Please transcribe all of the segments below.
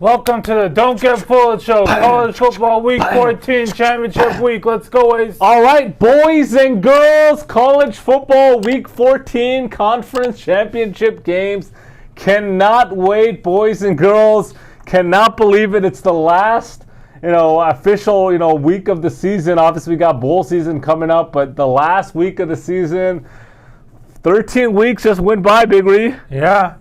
Welcome to the Don't Get Fooled Show. College football week 14 championship week. Let's go, Ace. All right, boys and girls, college football week 14 conference championship games. Cannot wait, boys and girls. Cannot believe it. It's the last, official, week of the season. Obviously, we got bowl season coming up, but the last week of the season, 13 weeks just went by, Big Ree. Yeah.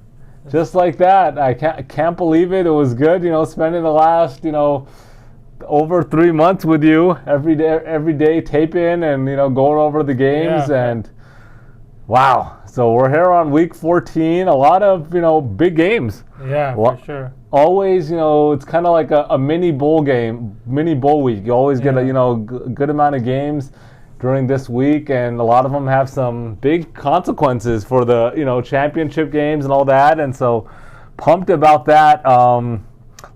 Just like that. I can't believe it. It was good, spending the last, over 3 months with you every day taping and, going over the games. Yeah. And wow. So we're here on week 14. A lot of, big games. Yeah, for sure. Always, it's kind of like a mini bowl game, mini bowl week. You always get a, good amount of games during this week, and a lot of them have some big consequences for the championship games and all that, and so pumped about that.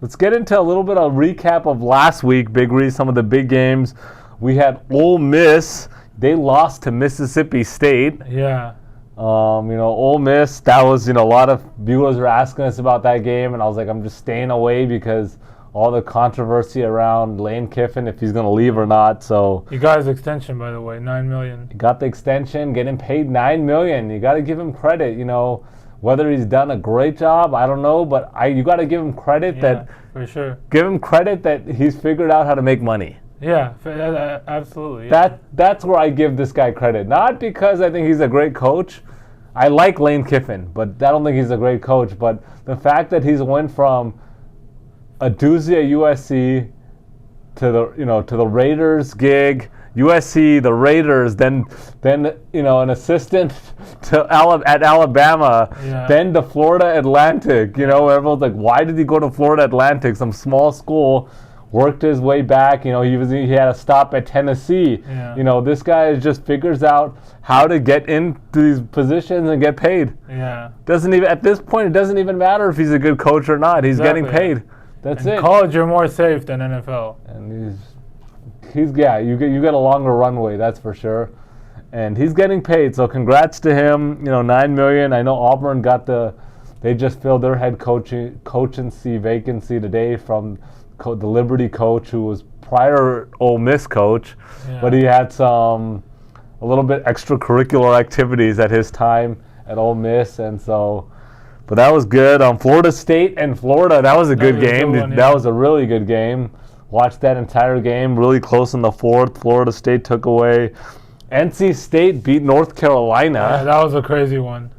Let's get into a little bit of recap of last week, Big Ree, some of the big games. We had Ole Miss. They lost to Mississippi State. Yeah. Ole Miss, that was, a lot of viewers were asking us about that game, and I was like, I'm just staying away because all the controversy around Lane Kiffin, if he's going to leave or not. So he got his extension, by the way, $9 million. He got the extension, getting paid $9 million. You got to give him credit. Whether he's done a great job, I don't know, but you got to give him credit that for sure. Give him credit that he's figured out how to make money. Yeah, absolutely. Yeah. That's where I give this guy credit. Not because I think he's a great coach. I like Lane Kiffin, but I don't think he's a great coach. But the fact that he's went from a doozy at USC to the Raiders gig, USC, the Raiders, then an assistant at Alabama, then the Florida Atlantic. Everyone's like, why did he go to Florida Atlantic, some small school? Worked his way back. He had a stop at Tennessee. Yeah. This guy just figures out how to get into these positions and get paid. Yeah. At this point, it doesn't even matter if he's a good coach or not. He's getting paid. That's it. College, you're more safe than NFL. And you get a longer runway, that's for sure. And he's getting paid, so congrats to him. $9 million. I know Auburn they just filled their head coachancy vacancy today from the Liberty coach who was prior Ole Miss coach, but he had a little bit extracurricular activities at his time at Ole Miss, and so. But that was good. Florida State and Florida, that was a good game. That was a really good game. Watched that entire game, really close in the fourth. Florida State took away. NC State beat North Carolina. Yeah, that was a crazy one.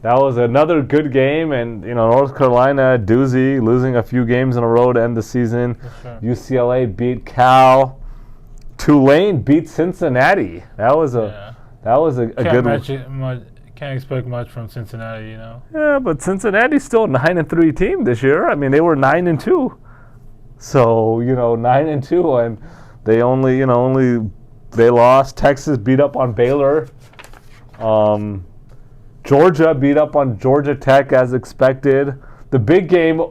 That was another good game, and North Carolina, doozy, losing a few games in a row to end the season. Sure. UCLA beat Cal. Tulane beat Cincinnati. That was a good one. Can't expect much from Cincinnati, Yeah, but Cincinnati's still a 9-3 team this year. I mean, they were 9-2. So, 9-2, and they they lost. Texas beat up on Baylor. Georgia beat up on Georgia Tech as expected. The big game,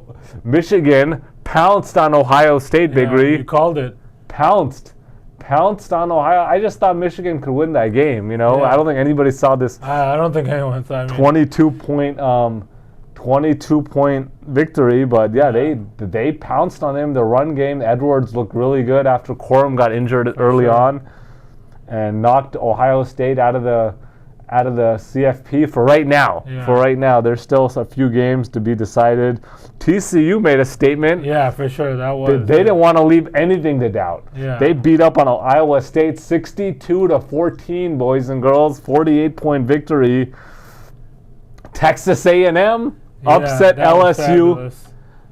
Michigan pounced on Ohio State, Big Ree. You called it. Pounced on Ohio. I just thought Michigan could win that game, I don't think anybody saw this. I don't think anyone saw it. 22-point victory, but they pounced on them. The run game, Edwards looked really good after Corum got injured early on and knocked Ohio State out of the CFP for right now. Yeah. For right now, there's still a few games to be decided. TCU made a statement. Yeah, for sure. That was. They didn't want to leave anything to doubt. Yeah. They beat up on Iowa State 62-14, boys and girls. 48-point victory. Texas A&M upset LSU.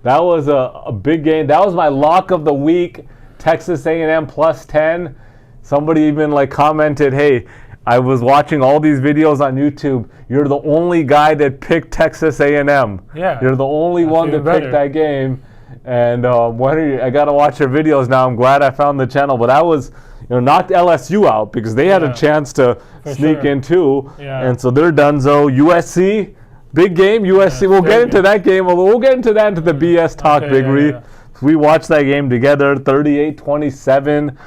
That was a big game. That was my lock of the week. Texas A&M plus 10. Somebody even commented, hey, I was watching all these videos on YouTube. You're the only guy that picked Texas A&M. Yeah. You're the only one that picked that game. And I got to watch your videos now. I'm glad I found the channel. But that was, knocked LSU out because they had a chance to sneak in too. Yeah. And so they're donezo. USC, big game. USC. We'll get into that game. We'll get into that into the BS talk, Big Ree. We watched that game together, 38-27.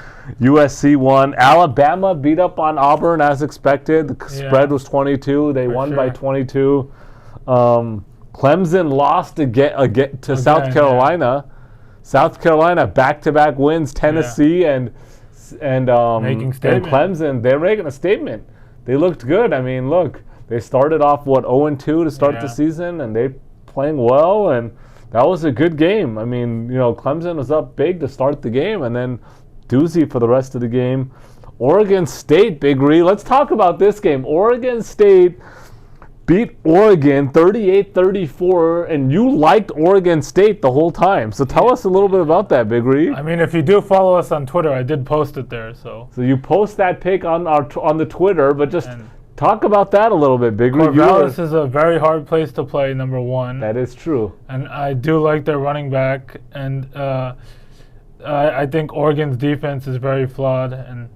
USC won. Alabama beat up on Auburn as expected. The spread was 22. They won by 22. Clemson lost to South Carolina. Yeah. South Carolina back-to-back wins. Tennessee and Clemson, they're making a statement. They looked good. I mean, look, they started off 0-2 to start the season, and they playing well, and that was a good game. I mean, Clemson was up big to start the game, and then doozy for the rest of the game. Oregon State, Big Ree. Let's talk about this game. Oregon State beat Oregon 38-34, and you liked Oregon State the whole time. So tell us a little bit about that, Big Ree. I mean, if you do follow us on Twitter, I did post it there. So you post that pic on the Twitter, but just talk about that a little bit, Big Ree. Corvallis is a very hard place to play, number one. That is true. And I do like their running back, and I think Oregon's defense is very flawed. And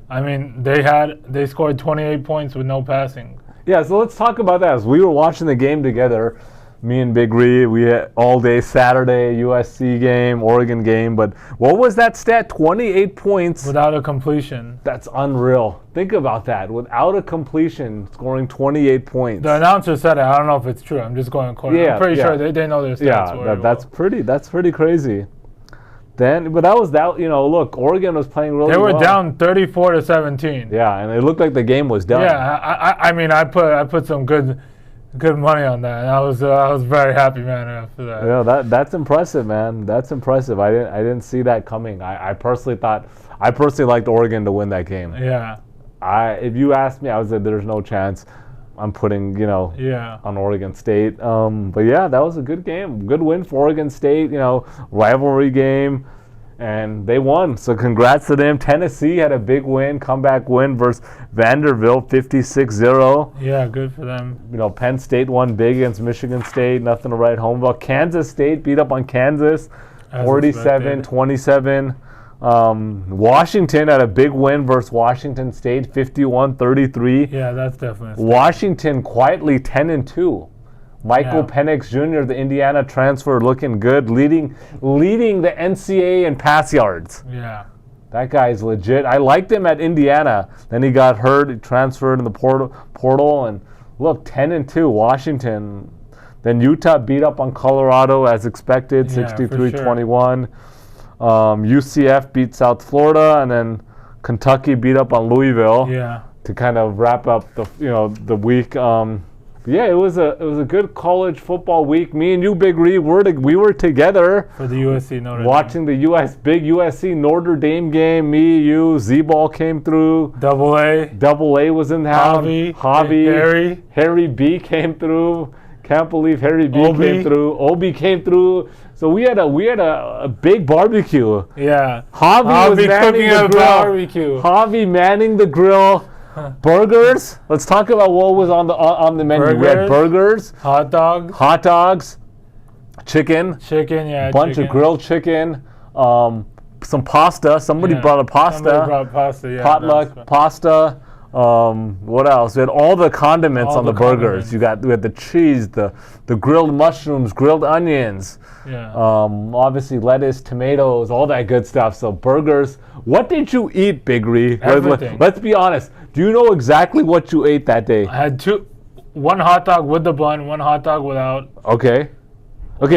I mean, they scored 28 points with no passing. Yeah, so let's talk about that. As we were watching the game together, me and Big Ree, we had all day Saturday, USC game, Oregon game. But what was that stat? 28 points. Without a completion. That's unreal. Think about that. Without a completion, scoring 28 points. The announcer said it. I don't know if it's true. I'm just going according. I'm pretty sure they know their stats. Yeah, that's pretty crazy. But that was that. Look, Oregon was playing really well. They were down 34-17. Yeah, and it looked like the game was done. Yeah, I mean, I put some good money on that, and I was very happy, man, after that. Yeah, that's impressive, man. That's impressive. I didn't see that coming. I personally liked Oregon to win that game. Yeah. If you asked me, I would say there's no chance. I'm putting, on Oregon State. But yeah, that was a good game. Good win for Oregon State, rivalry game. And they won. So congrats to them. Tennessee had a big win, comeback win versus Vanderbilt, 56-0. Yeah, good for them. Penn State won big against Michigan State. Nothing to write home about. Kansas State beat up on Kansas, 47-27. Washington had a big win versus Washington State, 51-33. Yeah, that's definitely. Washington quietly 10-2. Michael Penix Jr., the Indiana transfer, looking good, leading the NCAA in pass yards. Yeah. That guy's legit. I liked him at Indiana. Then he got hurt, he transferred in the portal, and look, 10-2, Washington. Then Utah beat up on Colorado as expected, 63-21. UCF beat South Florida, and then Kentucky beat up on Louisville. Yeah. To kind of wrap up the week. Yeah, it was a good college football week. Me and you, Big Ree, we were together for the USC Notre Dame. Watching the big USC Notre Dame game. Me, you, Z-Ball came through. Double A was in the house. Javi, Harry B came through. Can't believe Harry B came through. Obi came through. So we had a big barbecue. Yeah. Javi was manning cooking the a grill. barbecue. Javi manning the grill. Burgers. Let's talk about what was on the menu. We had burgers, hot dogs, chicken, bunch of grilled chicken, some pasta. Somebody brought a pasta. Somebody brought pasta. Yeah, potluck pasta. What else? We had all the condiments on the burgers. We had the cheese, the grilled mushrooms, grilled onions. Yeah. Obviously lettuce, tomatoes, all that good stuff. So burgers. What did you eat, Big Ree? Everything. Let's be honest. Do you know exactly what you ate that day? I had one hot dog with the bun, one hot dog without. Okay,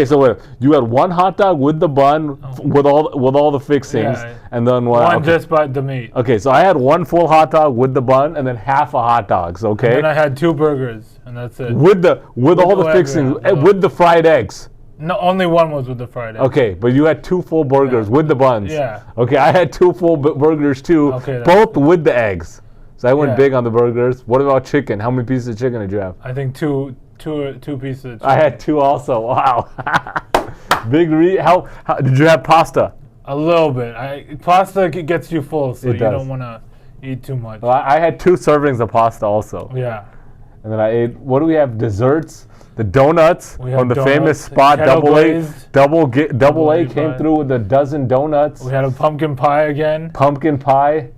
so wait, you had one hot dog with the bun with all the fixings, and then one just by the meat. Okay, so I had one full hot dog with the bun, and then half a hot dogs. Okay. And then I had 2 burgers, and that's it. With all the fixings, with the fried eggs. No, only one was with the fried eggs. Okay, but you had 2 full burgers with the buns. Yeah. Okay, I had 2 full burgers too, both with the eggs. So I went big on the burgers. What about chicken? How many pieces of chicken did you have? I think two pieces of chicken. I had 2 also. Wow. Big Ree. How did you have pasta? A little bit. Pasta gets you full, so you don't want to eat too much. Well, I had 2 servings of pasta also. Yeah. And then I ate. What do we have? Desserts. The donuts from the famous spot. Double A came through with a dozen donuts. We had a pumpkin pie again. Pumpkin pie.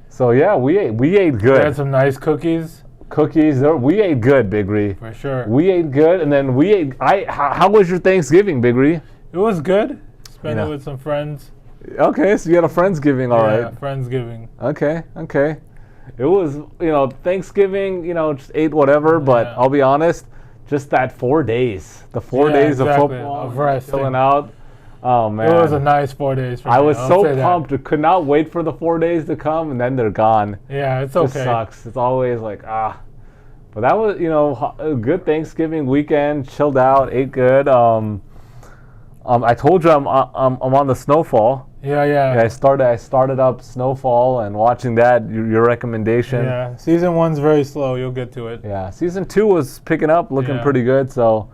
So yeah, we ate good. We had some nice cookies. We ate good, Big Ree. For sure. We ate good, and then we ate. How was your Thanksgiving, Big Ree? It was good. Spent it with some friends. Okay, so you had a Friendsgiving, all right. Yeah, Friendsgiving. Okay. It was, Thanksgiving, just ate whatever, but I'll be honest, just that 4 days. The 4 Yeah, days exactly, of football, of resting. chilling out. Oh, man. It was a nice 4 days for me. I was I'll so say that. pumped. I could not wait for the 4 days to come, and then they're gone. Yeah, it's It just okay. sucks. It's always like, But that was, a good Thanksgiving weekend. Chilled out, ate good. I told you I'm on the Snowfall. Yeah. I started up Snowfall and watching that. Your recommendation. Yeah, season 1's very slow. You'll get to it. Yeah, season 2 was picking up, looking Yeah. pretty good. So,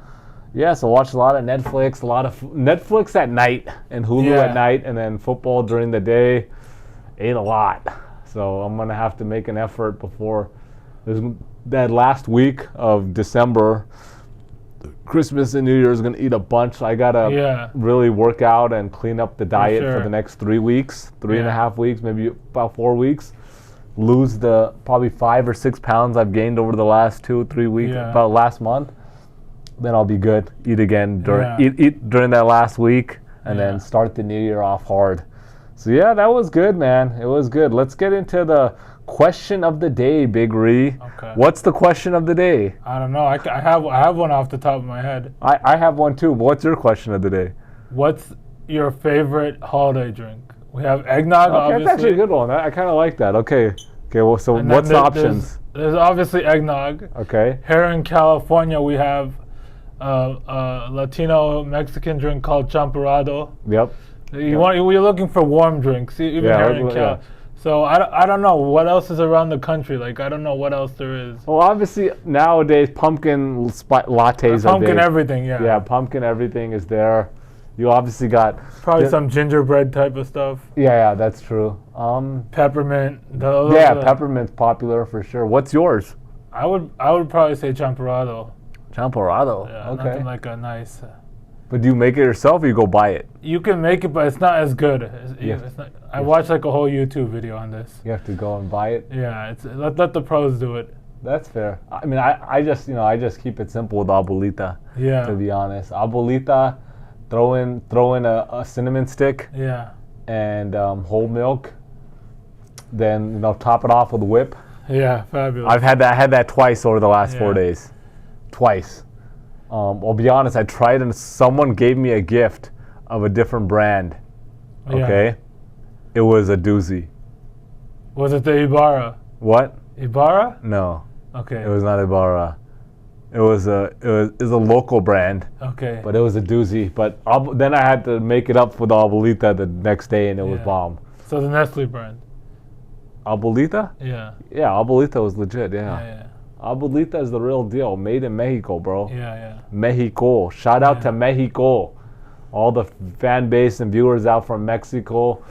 so watched a lot of Netflix, a lot of Netflix at night and Hulu at night, and then football during the day. Ate a lot. So I'm gonna have to make an effort before that last week of December. Christmas and New Year's gonna eat a bunch. I gotta really work out and clean up the diet for the next 3 weeks, 3.5 weeks, maybe about 4 weeks. Lose the probably 5 or 6 pounds I've gained over the last 2 or 3 weeks, about last month. Then I'll be good. Eat again eat during that last week, and then start the new year off hard. So that was good, man. It was good. Let's get into the question of the day, Big Ree. Okay. What's the question of the day? I don't know. I have one off the top of my head. I have one too. What's your question of the day? What's your favorite holiday drink? We have eggnog, Okay, obviously. that's actually a good one. I kind of like that. Okay. Well, so And what's the then options? There's obviously eggnog. Okay. Here in California, we have Latino Mexican drink called Champorado. Yep. We're looking for warm drinks, even here in Cal. So I don't know what else is around the country. Like, I don't know what else there is. Well, obviously nowadays pumpkin lattes are Pumpkin big. everything, yeah. Yeah, pumpkin everything is there. You obviously got Probably some gingerbread type of stuff. Yeah, that's true. Peppermint. Peppermint's popular for sure. What's yours? I would probably say Champorado. Champorado. Yeah, Okay. nothing like a nice. But do you make it yourself or you go buy it? You can make it, but it's not as good. I watched like a whole YouTube video on this. You have to go and buy it? Yeah, let the pros do it. That's fair. I mean, I just keep it simple with abuelita. Yeah. To be honest, abuelita, throw in a cinnamon stick. Yeah. And whole milk. Then top it off with whip. Yeah, fabulous. I had that twice over the last 4 days. Twice. I'll be honest, I tried and someone gave me a gift of a different brand. Okay? Yeah. It was a doozy. Was it the Ibarra? What? Ibarra? No. Okay. It was not Ibarra. It was a local brand. Okay. But it was a doozy. But then I had to make it up with abuelita the next day, and it was bomb. So the Nestle brand. Abuelita? Yeah. Yeah, abuelita was legit. Yeah. Abuelita is the real deal. Made in Mexico, bro. Yeah. Mexico. Shout out to Mexico. All the fan base and viewers out from Mexico.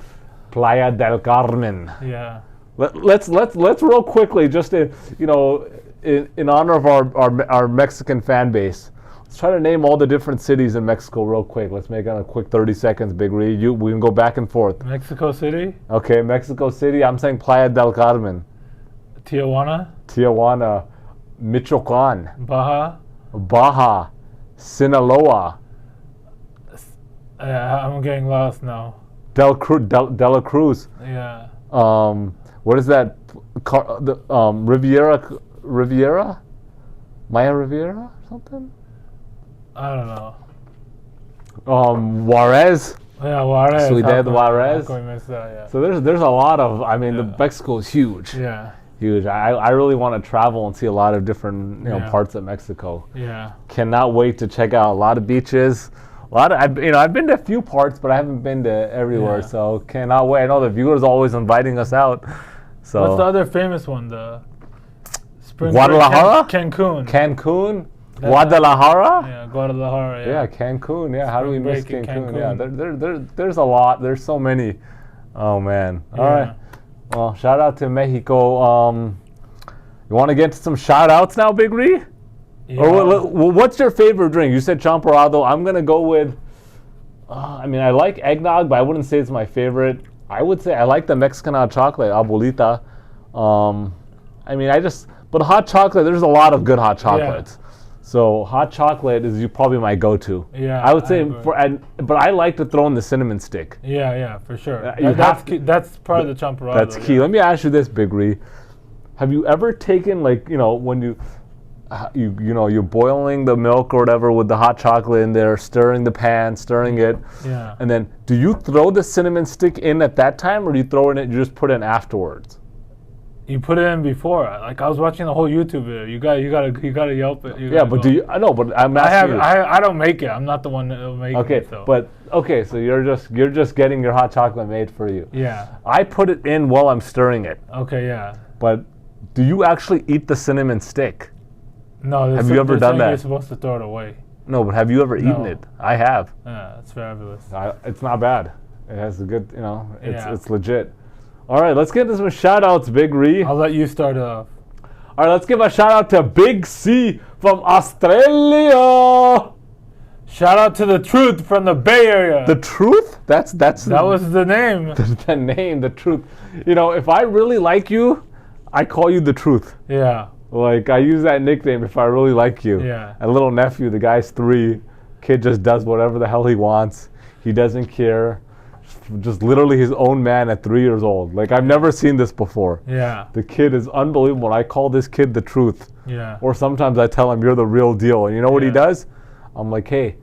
Playa del Carmen. Yeah. Let's real quickly, just in honor of our Mexican fan base. Let's try to name all the different cities in Mexico real quick. Let's make it a quick 30 seconds, Big Ree. We can go back and forth. Mexico City. Okay, Mexico City. I'm saying Playa del Carmen. Tijuana. Michoacan. Baja. Sinaloa. I'm getting lost now. De La Cruz. Yeah. What is that? Riviera? Maya Riviera or something? I don't know. Juarez. Yeah, Juarez. Ciudad Juarez. How can we miss that? Yeah. So there's a lot of. I mean, the Mexico is huge. Yeah. Huge. I really want to travel and see a lot of different parts of Mexico. Yeah. Cannot wait to check out a lot of beaches. I've been to a few parts, but I haven't been to everywhere. Yeah. So cannot wait. I know the viewers are always inviting us out. So what's the other famous one? The Spring Guadalajara? Cancun. Guadalajara? Yeah, Guadalajara. Yeah, Cancun. Yeah, how do we miss Spring Cancun? break in Yeah, there's a lot. There's so many. Oh man. All right. Well, shout out to Mexico. You want to get to some shout outs now, Big Ree? Yeah. Or what's your favorite drink? You said Champorado. I'm going to go with, I like eggnog, but I wouldn't say it's my favorite. I would say I like the Mexican hot chocolate, Abuelita. But hot chocolate, there's a lot of good hot chocolates. Yeah. So hot chocolate is probably my go-to. Yeah, I would say, but I like to throw in the cinnamon stick. Yeah, for sure. That's part of the Champorado. That's key. Let me ask you this, Big Ree. Have you ever taken, when you... you're boiling the milk or whatever with the hot chocolate in there, stirring the pan, stirring it. Yeah. And then, do you throw the cinnamon stick in at that time, or do you throw it in? You just put it in afterwards? You put it in before. Like I was watching the whole YouTube video. You gotta Yelp it. Yeah, but do you? I know, but I'm asking you. I don't make it. I'm not the one that'll make it. Okay, so you're just getting your hot chocolate made for you. Yeah. I put it in while I'm stirring it. Okay, yeah. But do you actually eat the cinnamon stick? No. Have you ever done that? You're supposed to throw it away. No, but have you ever eaten it? I have. Yeah, it's fabulous. It's not bad. It has a good, it's legit. All right, let's get into some shout-outs, Big Ree. I'll let you start it off. All right, let's give a shout-out to Big C from Australia. Shout out to The Truth from the Bay Area. The Truth? That was the name. The name, The Truth. If I really like you, I call you The Truth. Yeah. Like, I use that nickname if I really like you. Yeah. A little nephew, the guy's 3. Kid just does whatever the hell he wants. He doesn't care. Just literally his own man at 3 years old. Like, I've never seen this before. Yeah. The kid is unbelievable. I call this kid The Truth. Yeah. Or sometimes I tell him, you're the real deal. And you know what he does? I'm like, hey,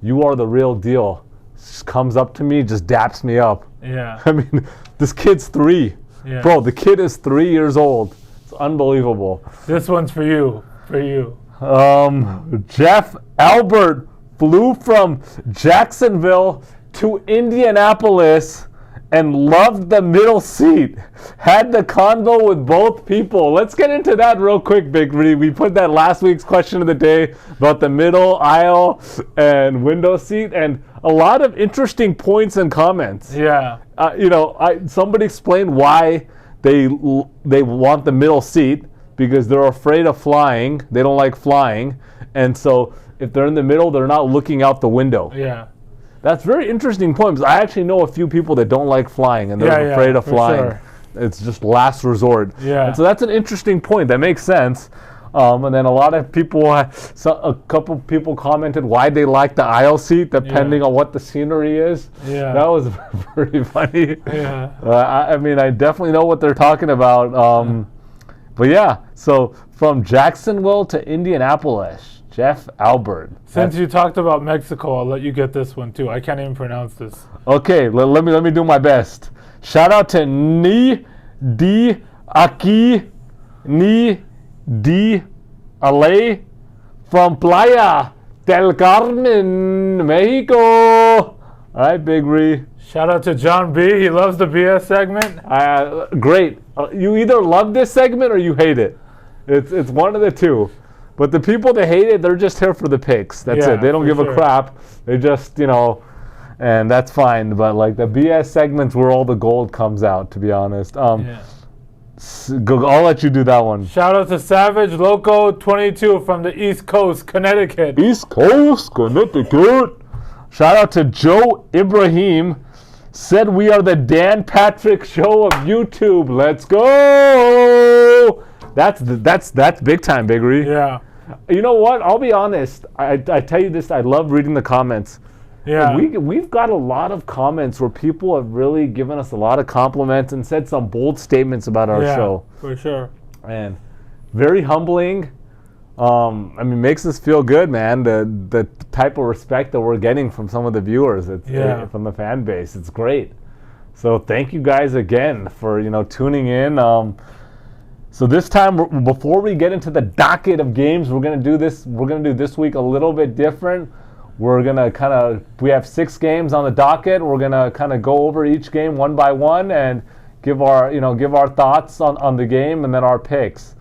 you are the real deal. Just comes up to me, just daps me up. Yeah. I mean, this kid's 3. Yeah. Bro, the kid is 3 years old. It's unbelievable. This one's for you. For you. Jeff Albert flew from Jacksonville to Indianapolis and loved the middle seat. Had the convo with both people. Let's get into that real quick, Big Ree. We put that last week's question of the day about the middle aisle and window seat, and a lot of interesting points and comments. Yeah. Somebody explained why they want the middle seat, because they're afraid of flying. They don't like flying, and so if they're in the middle, they're not looking out the window. Yeah. That's very interesting point, because I actually know a few people that don't like flying and they're afraid of flying. Sure. It's just last resort. Yeah. And so that's an interesting point. That makes sense. And then a lot of people, a couple people commented why they like the aisle seat, depending on what the scenery is. Yeah. That was pretty funny. Yeah. I definitely know what they're talking about. But yeah, so from Jacksonville to Indianapolis. Jeff Albert. Since you talked about Mexico, I'll let you get this one too. I can't even pronounce this. Okay, let me do my best. Shout out to Ni Di Aquí Ni Di Ale from Playa del Carmen, Mexico. All right, Big Ree. Shout out to John B. He loves the BS segment. Great. You either love this segment or you hate it. It's one of the two. But the people that hate it, they're just here for the picks. That's it. They don't give a crap. They just, and that's fine. But like the BS segment's where all the gold comes out, to be honest. I'll let you do that one. Shout out to Savage Loco 22 from the East Coast, Connecticut. East Coast, Connecticut. Shout out to Joe Ibrahim. Said we are the Dan Patrick Show of YouTube. Let's go. That's big time, Big Ree. Yeah. You know what? I'll be honest. I tell you this. I love reading the comments. Yeah. We've got a lot of comments where people have really given us a lot of compliments and said some bold statements about our show. For sure. And very humbling. Makes us feel good, man. The type of respect that we're getting from some of the viewers, from the fan base. It's great. So thank you guys again for tuning in. So this time, before we get into the docket of games, we're gonna do this week a little bit different. We're gonna we have 6 games on the docket. We're gonna kind of go over each game one by one and give our thoughts on the game and then our picks.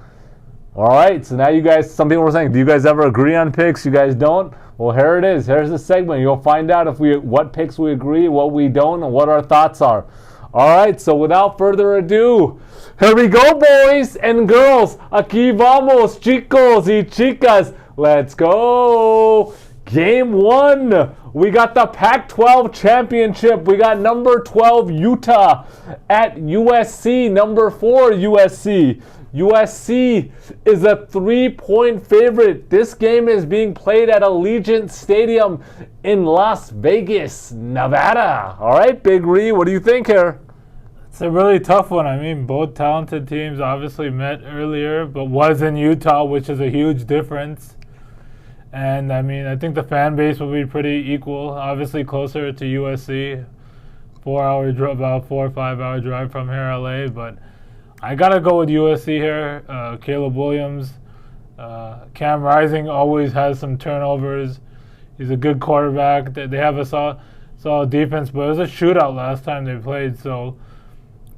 All right. So now you guys, some people were saying, do you guys ever agree on picks? You guys don't? Well, here it is. Here's the segment. You'll find out what picks we agree, what we don't, and what our thoughts are. All right. So without further ado. Here we go, boys and girls. Aquí vamos, chicos y chicas. Let's go. Game 1. We got the Pac12 Championship. We got number 12 Utah at USC, number 4 USC. USC is a 3-point favorite. This game is being played at Allegiant Stadium in Las Vegas, Nevada. All right, Big Ree, what do you think here? It's a really tough one. I mean, both talented teams obviously met earlier, but was in Utah, which is a huge difference. And I mean, I think the fan base will be pretty equal. Obviously, closer to USC, about 4 or 5 hour drive from here, LA. But I gotta go with USC here. Caleb Williams, Cam Rising always has some turnovers. He's a good quarterback. They have a solid defense, but it was a shootout last time they played. So,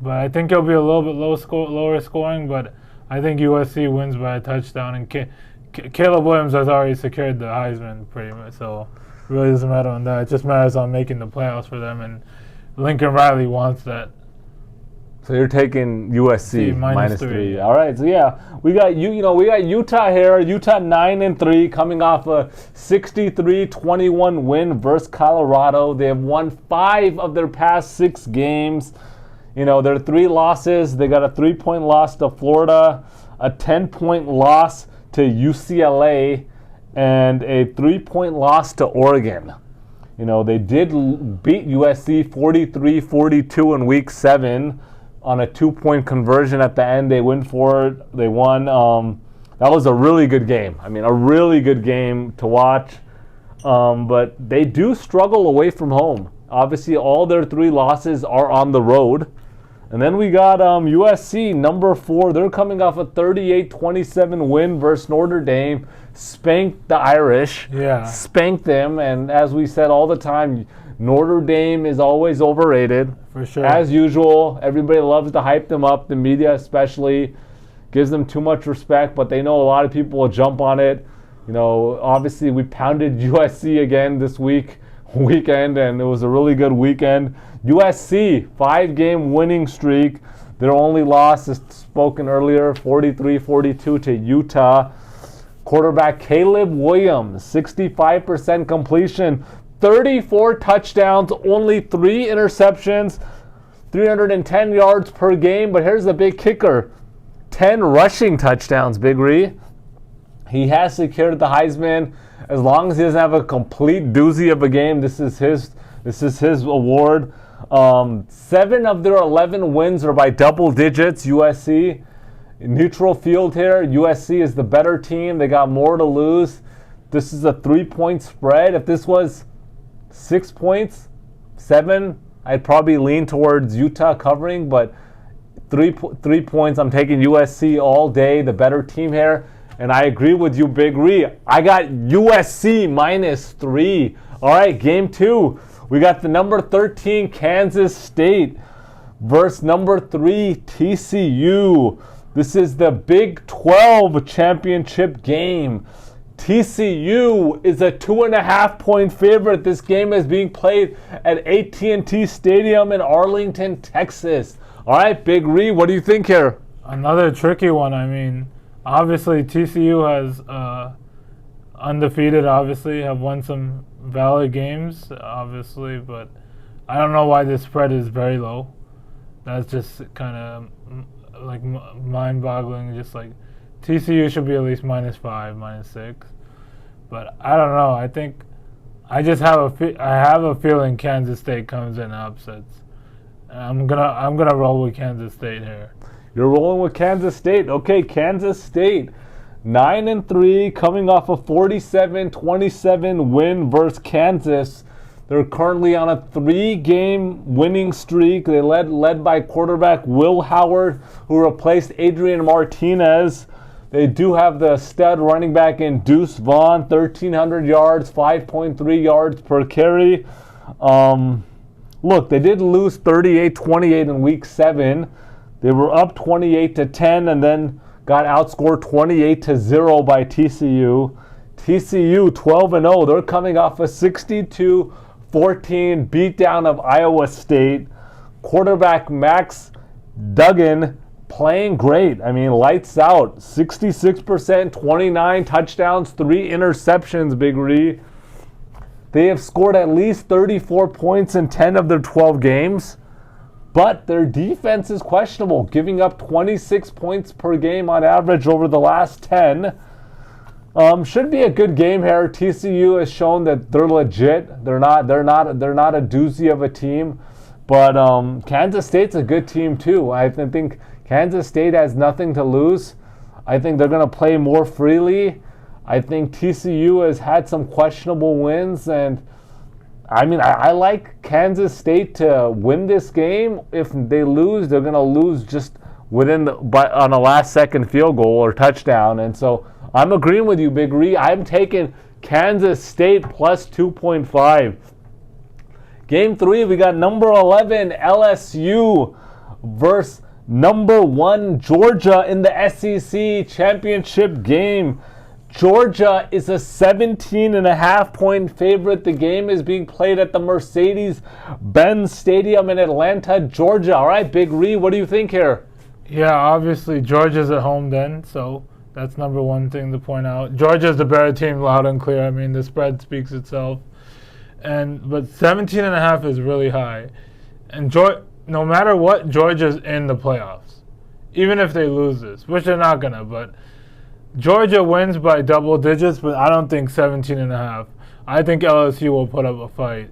but I think it'll be a little bit lower scoring. But I think USC wins by a touchdown, and Caleb Williams has already secured the Heisman pretty much, so it really doesn't matter on that. It just matters on making the playoffs for them, and Lincoln Riley wants that. So you're taking USC minus 3. Yeah. All right. So yeah, we got Utah here. Utah 9-3, coming off a 63-21 win versus Colorado. They have won 5 of their past 6 games. Their 3 losses. They got a 3-point loss to Florida, a 10-point loss to UCLA, and a 3-point loss to Oregon. They did beat USC 43-42 in week 7 on a 2-point conversion at the end. They won. That was a really good game. I mean, a really good game to watch. But they do struggle away from home. Obviously, all their 3 losses are on the road. And then we got USC, number 4. They're coming off a 38-27 win versus Notre Dame. Spanked the Irish. Yeah. Spanked them. And as we said all the time, Notre Dame is always overrated. For sure. As usual, everybody loves to hype them up. The media especially gives them too much respect, but they know a lot of people will jump on it. Obviously we pounded USC again this weekend, and it was a really good weekend. USC, 5-game winning streak. Their only loss, as spoken earlier, 43-42 to Utah. Quarterback Caleb Williams, 65% completion, 34 touchdowns, only 3 interceptions, 310 yards per game. But here's the big kicker, 10 rushing touchdowns, Big Ree. He has secured the Heisman. As long as he doesn't have a complete doozy of a game, this is his award. 7 of their 11 wins are by double digits, USC. Neutral field here, USC is the better team. They got more to lose. This is a 3-point spread. If this was 6 points, 7, I'd probably lean towards Utah covering, but 3 points, I'm taking USC all day, the better team here. And I agree with you, Big Ree. I got USC minus 3. All right, game 2. We got the number 13 Kansas State versus number 3 TCU. This is the Big 12 Championship game. TCU is a 2.5-point favorite. This game is being played at AT&T Stadium in Arlington, Texas. All right, Big Ree, what do you think here? Another tricky one. I mean, obviously TCU has undefeated, obviously, have won some valid games, obviously, but I don't know why this spread is very low. That's just kind of like mind-boggling. Just like TCU should be at least minus 5, minus 6. But I don't know. I think I have a feeling Kansas State comes in and upsets. I'm gonna roll with Kansas State here. You're rolling with Kansas State. Okay, Kansas State, 9-3, coming off a 47-27 win versus Kansas. They're currently on a 3-game winning streak. They led by quarterback Will Howard, who replaced Adrian Martinez. They do have the stud running back in Deuce Vaughn, 1,300 yards, 5.3 yards per carry. Look, they did lose 38-28 in week 7. They were up 28-10 and then got outscored 28-0 by TCU. TCU 12-0. They're coming off a 62-14 beatdown of Iowa State. Quarterback Max Duggan playing great. I mean, lights out. 66%, 29 touchdowns, 3 interceptions, Big Ree. They have scored at least 34 points in 10 of their 12 games. But their defense is questionable, giving up 26 points per game on average over the last 10. Should be a good game here. TCU has shown that they're legit. They're not a doozy of a team. But Kansas State's a good team too. I think Kansas State has nothing to lose. I think they're going to play more freely. I think TCU has had some questionable wins, and I mean, I like Kansas State to win this game. If they lose, they're going to lose just on a last-second field goal or touchdown. And so I'm agreeing with you, Big Ree. I'm taking Kansas State plus 2.5. Game 3, we got number 11 LSU versus number 1 Georgia in the SEC championship game. Georgia is a 17.5-point favorite. The game is being played at the Mercedes-Benz Stadium in Atlanta, Georgia. All right, Big Ree, what do you think here? Yeah, obviously Georgia's at home then, so that's number one thing to point out. Georgia's the better team, loud and clear. I mean, the spread speaks itself. But 17.5 is really high. And no matter what, Georgia's in the playoffs. Even if they lose this, which they're not going to. But Georgia wins by double digits, but I don't think 17.5. I think LSU will put up a fight.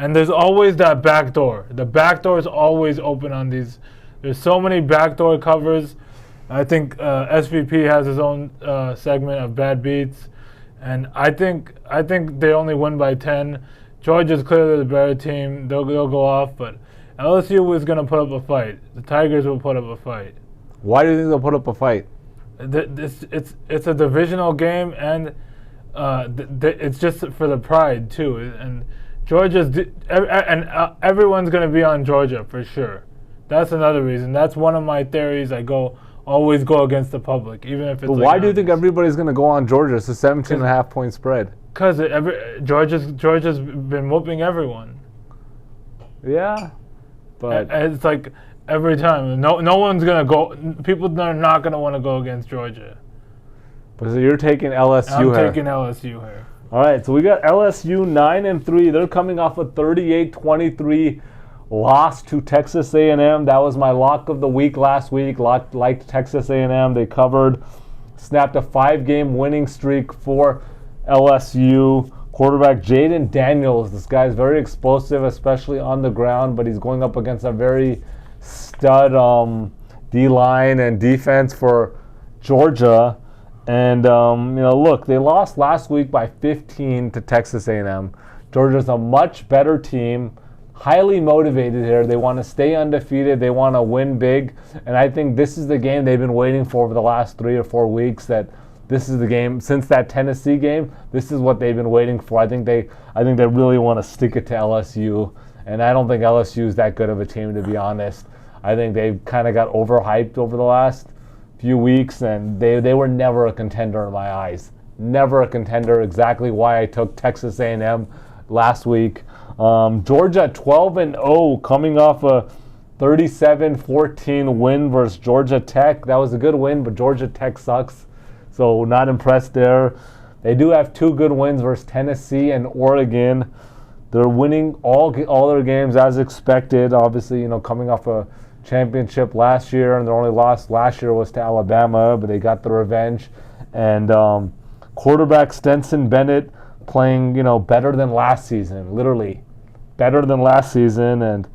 And there's always that back door. The back door is always open on these. There's so many backdoor covers. I think SVP has his own segment of bad beats. And I think they only win by 10. Georgia's clearly the better team. They'll go off, but LSU is going to put up a fight. The Tigers will put up a fight. Why do you think they'll put up a fight? It's a divisional game, and it's just for the pride too. And everyone's going to be on Georgia for sure. That's another reason. That's one of my theories. Always go against the public, even if it's. But why do you think everybody's going to go on Georgia? It's a 17.5-point spread. Because Georgia's been whooping everyone. Yeah, but it's like every time. No one's going to go. People are not going to want to go against Georgia. But so you're taking LSU here. I'm taking LSU here. All right, so we got LSU 9-3. They're coming off a 38-23 loss to Texas A&M. That was my lock of the week last week. Liked Texas A&M. They covered. Snapped a 5-game winning streak for LSU. Quarterback Jaden Daniels. This guy's very explosive, especially on the ground, but he's going up against a very stud D-line and defense for Georgia. And, look, they lost last week by 15 to Texas A&M. Georgia's a much better team. Highly motivated here. They want to stay undefeated. They want to win big. And I think this is the game they've been waiting for the last 3 or 4 weeks. That this is the game since that Tennessee game. This is what they've been waiting for. I think they really want to stick it to LSU. And I don't think LSU is that good of a team, to be honest. I think they've kind of got overhyped over the last few weeks, and they were never a contender in my eyes. Never a contender. Exactly why I took Texas A&M last week. Georgia 12-0, coming off a 37-14 win versus Georgia Tech. That was a good win, but Georgia Tech sucks, so not impressed there. They do have 2 good wins versus Tennessee and Oregon. They're winning all their games as expected. Obviously, coming off a championship last year, and their only loss last year was to Alabama, but they got the revenge. And quarterback Stetson Bennett playing, better than last season, literally better than last season, and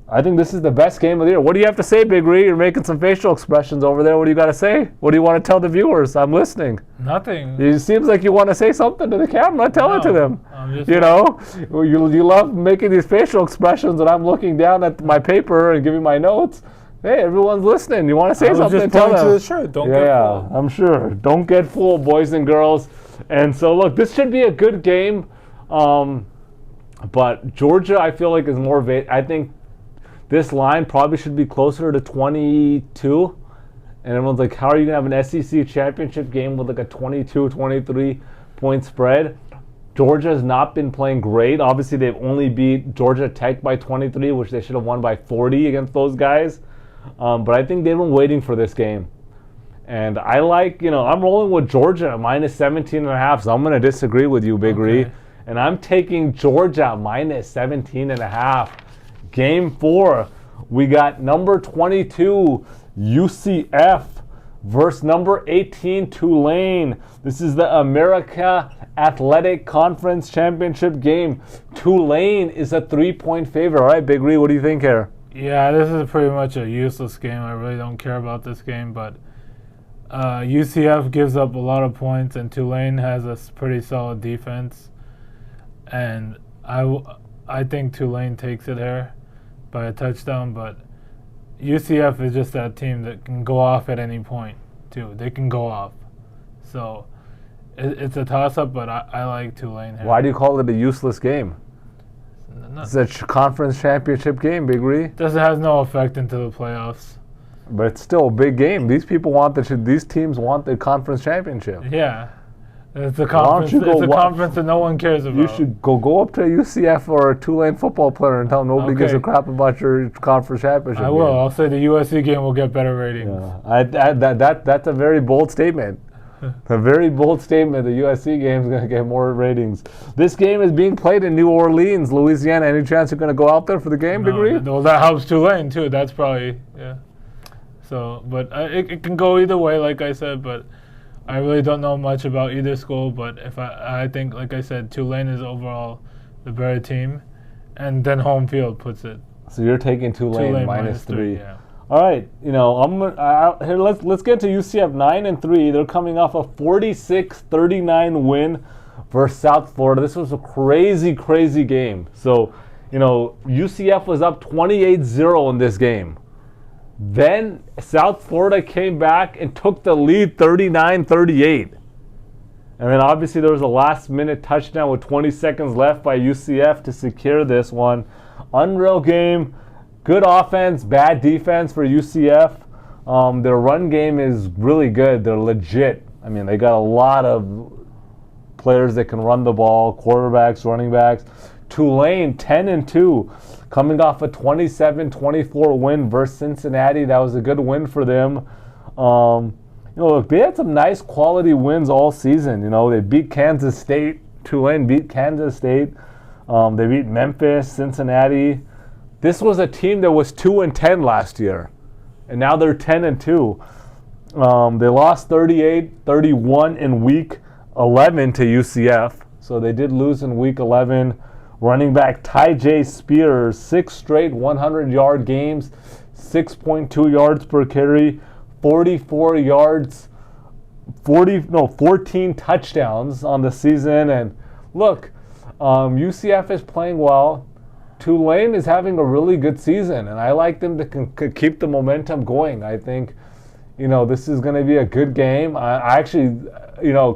I think this is the best game of the year. What do you have to say, Big Ree? You're making some facial expressions over there. What do you got to say? What do you want to tell the viewers? I'm listening. Nothing. It seems like you want to say something to the camera. Tell it to them. I'm just you love making these facial expressions, and I'm looking down at my paper and giving my notes. Hey, everyone's listening. You want to say something? Just tell them. to the shirt. Don't get fooled. I'm sure. Don't get fooled, boys and girls. And so, look, this should be a good game. But Georgia, I feel like, is more. I think this line probably should be closer to 22. And everyone's like, how are you going to have an SEC championship game with like a 22, 23 point spread? Georgia has not been playing great. Obviously, they've only beat Georgia Tech by 23, which they should have won by 40 against those guys. But I think they've been waiting for this game. And I like, I'm rolling with Georgia minus 17.5, so I'm going to disagree with you, Big Ree. And I'm taking Georgia minus 17.5. Game 4, we got number 22, UCF versus number 18 Tulane. This is the America Athletic Conference Championship game. Tulane is a 3-point favorite. All right, Big Ree, what do you think here? Yeah, this is pretty much a useless game. I really don't care about this game, but UCF gives up a lot of points, and Tulane has a pretty solid defense. And I think Tulane takes it here by a touchdown, but UCF is just that team that can go off at any point, too. They can go off. So it's a toss-up, but I like Tulane here. Why do you call it a useless game? It's a conference championship game, Big Ree. This has no effect into the playoffs. But it's still a big game. These people want these teams want the conference championship. Yeah. It's a conference. It's a conference that no one cares about. You should go up to a UCF or a Tulane football player and tell them nobody gives a crap about your conference championship. I will. Game. I'll say the USC game will get better ratings. Yeah. That's a very bold statement. A very bold statement. The USC game is going to get more ratings. This game is being played in New Orleans, Louisiana. Any chance you're going to go out there for the game, Big Ree? Well, that helps Tulane too. That's probably So, but it can go either way, like I said. But I really don't know much about either school. But if I think, like I said, Tulane is overall the better team, and then home field puts it. So you're taking Tulane minus 3. Yeah. All right, here let's get to UCF 9-3. They're coming off a 46-39 win versus South Florida. This was a crazy game. So, UCF was up 28-0 in this game. Then South Florida came back and took the lead 39-38. And then obviously there was a last-minute touchdown with 20 seconds left by UCF to secure this one. Unreal game. Good offense, bad defense for UCF. Their run game is really good. They're legit. I mean, they got a lot of players that can run the ball, quarterbacks, running backs. Tulane, 10-2, coming off a 27-24 win versus Cincinnati. That was a good win for them. Look, they had some nice quality wins all season. They beat Kansas State. Tulane beat Kansas State. They beat Memphis, Cincinnati. This was a team that was 2-10 last year, and now they're 10-2. They lost 38-31 in Week 11 to UCF, so they did lose in Week 11. Running back Ty J. Spears, 6 straight 100-yard games, 6.2 yards per carry, 14 touchdowns on the season. And look, UCF is playing well. Tulane is having a really good season, and I like them to keep the momentum going. I think, this is going to be a good game. I actually,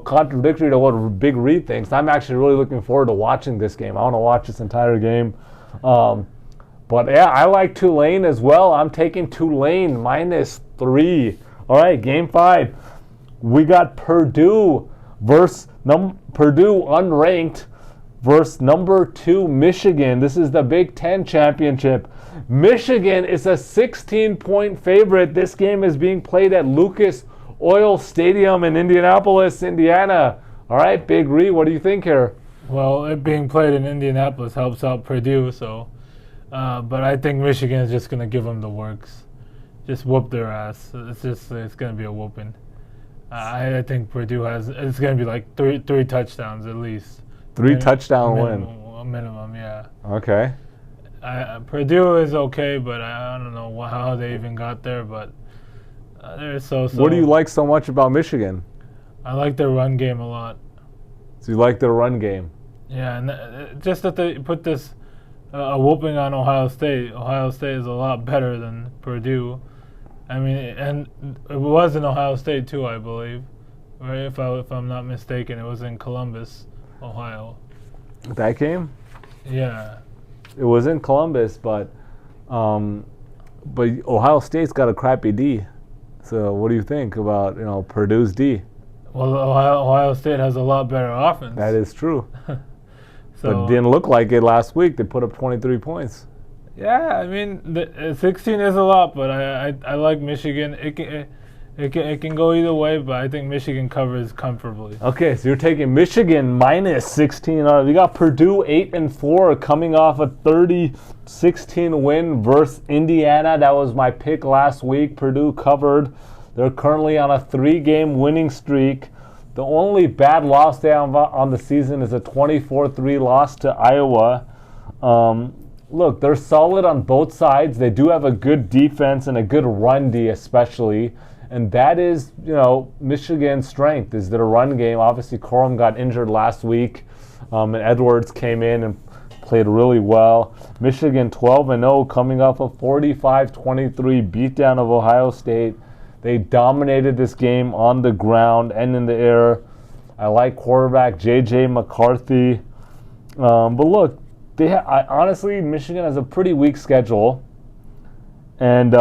contradictory to what Big Reed thinks, I'm actually really looking forward to watching this game. I want to watch this entire game. But yeah, I like Tulane as well. I'm taking Tulane minus 3. All right, game 5. We got Purdue versus Purdue unranked versus number 2 Michigan. This is the Big Ten Championship. Michigan is a 16-point favorite. This game is being played at Lucas Oil Stadium in Indianapolis, Indiana. All right, Big Ree, what do you think here? Well, it being played in Indianapolis helps out Purdue, but I think Michigan is just going to give them the works. Just whoop their ass. It's going to be a whooping. I think Purdue it's going to be like three touchdowns at least. 3 touchdown win. Minimum, yeah. Okay. Purdue is okay, but I don't know how they even got there, but they're so. What do you like so much about Michigan? I like their run game a lot. So you like their run game? Yeah, and just that they put this a whooping on Ohio State. Ohio State is a lot better than Purdue. I mean, and it was in Ohio State too, I believe. Right? If I'm not mistaken, it was in Columbus, Ohio. That game? Yeah. It was in Columbus, but Ohio State's got a crappy D. So what do you think about Purdue's D? Well, Ohio State has a lot better offense. That is true. But it didn't look like it last week. They put up 23 points. Yeah, I mean, 16 is a lot, but I like Michigan. It can go either way, but I think Michigan covers comfortably. Okay, so you're taking Michigan minus 16. We got Purdue 8-4 coming off a 30-16 win versus Indiana. That was my pick last week. Purdue covered. They're currently on a 3-game winning streak. The only bad loss they have on the season is a 24-3 loss to Iowa. Look, they're solid on both sides. They do have a good defense and a good run D especially. And that is, Michigan's strength is their run game. Obviously, Corum got injured last week, and Edwards came in and played really well. Michigan 12-0 coming off a 45-23 beatdown of Ohio State. They dominated this game on the ground and in the air. I like quarterback J.J. McCarthy. But look, honestly, Michigan has a pretty weak schedule. And,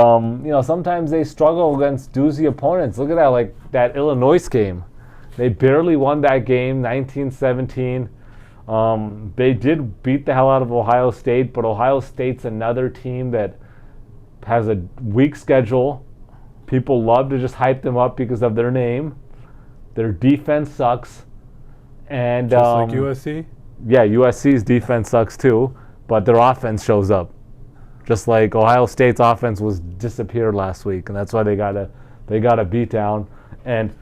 sometimes they struggle against doozy opponents. Look at that, like that Illinois game. They barely won that game, 19-17. They did beat the hell out of Ohio State, but Ohio State's another team that has a weak schedule. People love to just hype them up because of their name. Their defense sucks. And just like USC? Yeah, USC's defense sucks too, but their offense shows up. Just like Ohio State's offense was disappeared last week, and that's why they got a beat down. And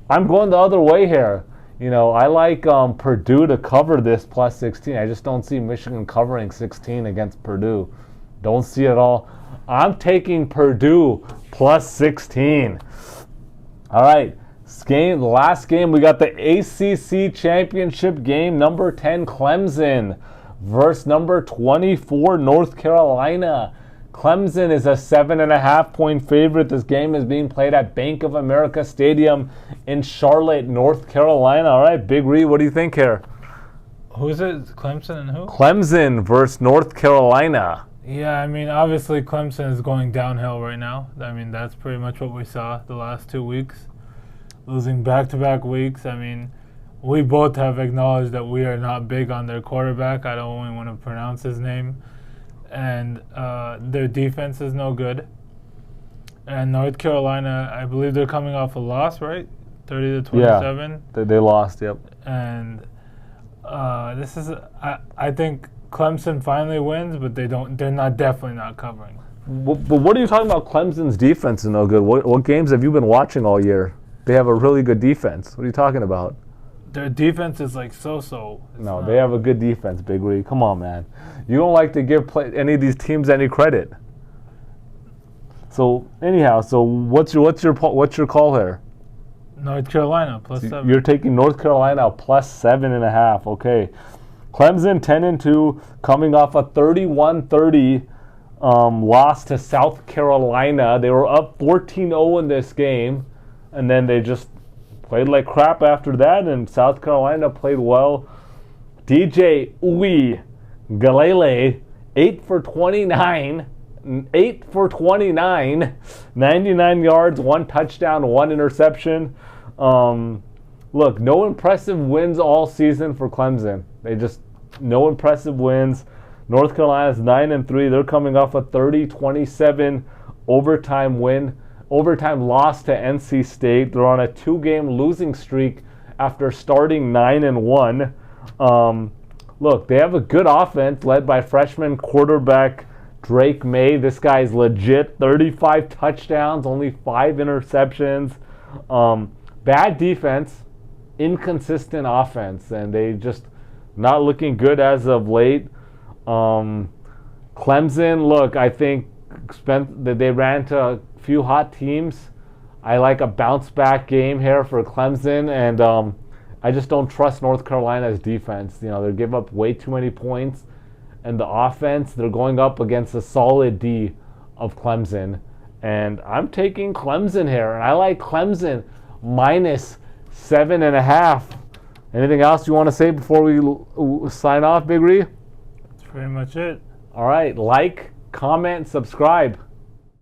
I'm going the other way here. I like Purdue to cover this plus 16. I just don't see Michigan covering 16 against Purdue. Don't see it at all. I'm taking Purdue plus 16. All right, the last game, we got the ACC Championship game, number 10 Clemson versus number 24 North Carolina. Clemson is a 7.5-point favorite. This game is being played at Bank of America Stadium in Charlotte, North Carolina. All right, Big Ree, what do you think here? Who's it? Clemson and who? Clemson versus North Carolina. Yeah, obviously Clemson is going downhill right now. That's pretty much what we saw the last 2 weeks. Losing back-to-back weeks. We both have acknowledged that we are not big on their quarterback. I don't even want to pronounce his name. And their defense is no good. And North Carolina, I believe they're coming off a loss, right? 30-27. Yeah, they lost, yep. And this is, I think Clemson finally wins, but they're definitely not covering. But what are you talking about? Clemson's defense is no good. What games have you been watching all year? They have a really good defense. What are you talking about? Their defense is like so-so. No, they have a good defense, Big Lee. Come on, man. You don't like to give any of these teams any credit. So anyhow, what's your call here? North Carolina plus 7. You're taking North Carolina plus 7.5. Okay. Clemson 10-2, coming off a 31-30 loss to South Carolina. They were up 14-0 in this game, and then they just played like crap after that, and South Carolina played well. DJ Galele, 8 for 29, 99 yards, 1 touchdown, 1 interception. Look, no impressive wins all season for Clemson. No impressive wins. North Carolina's 9-3. They're coming off a 30-27 overtime loss to NC State. They're on a 2-game losing streak after starting 9-1. Look, they have a good offense led by freshman quarterback Drake May. This guy's legit. 35 touchdowns, only 5 interceptions. Bad defense, inconsistent offense, and they just not looking good as of late. Clemson, look, I think that they ran to a few hot teams. I like a bounce-back game here for Clemson, and I just don't trust North Carolina's defense. They give up way too many points, and the offense, they're going up against a solid D of Clemson, and I'm taking Clemson here, and I like Clemson minus 7.5. Anything else you want to say before we sign off, Big Ree? That's pretty much it. All right, like, comment, subscribe.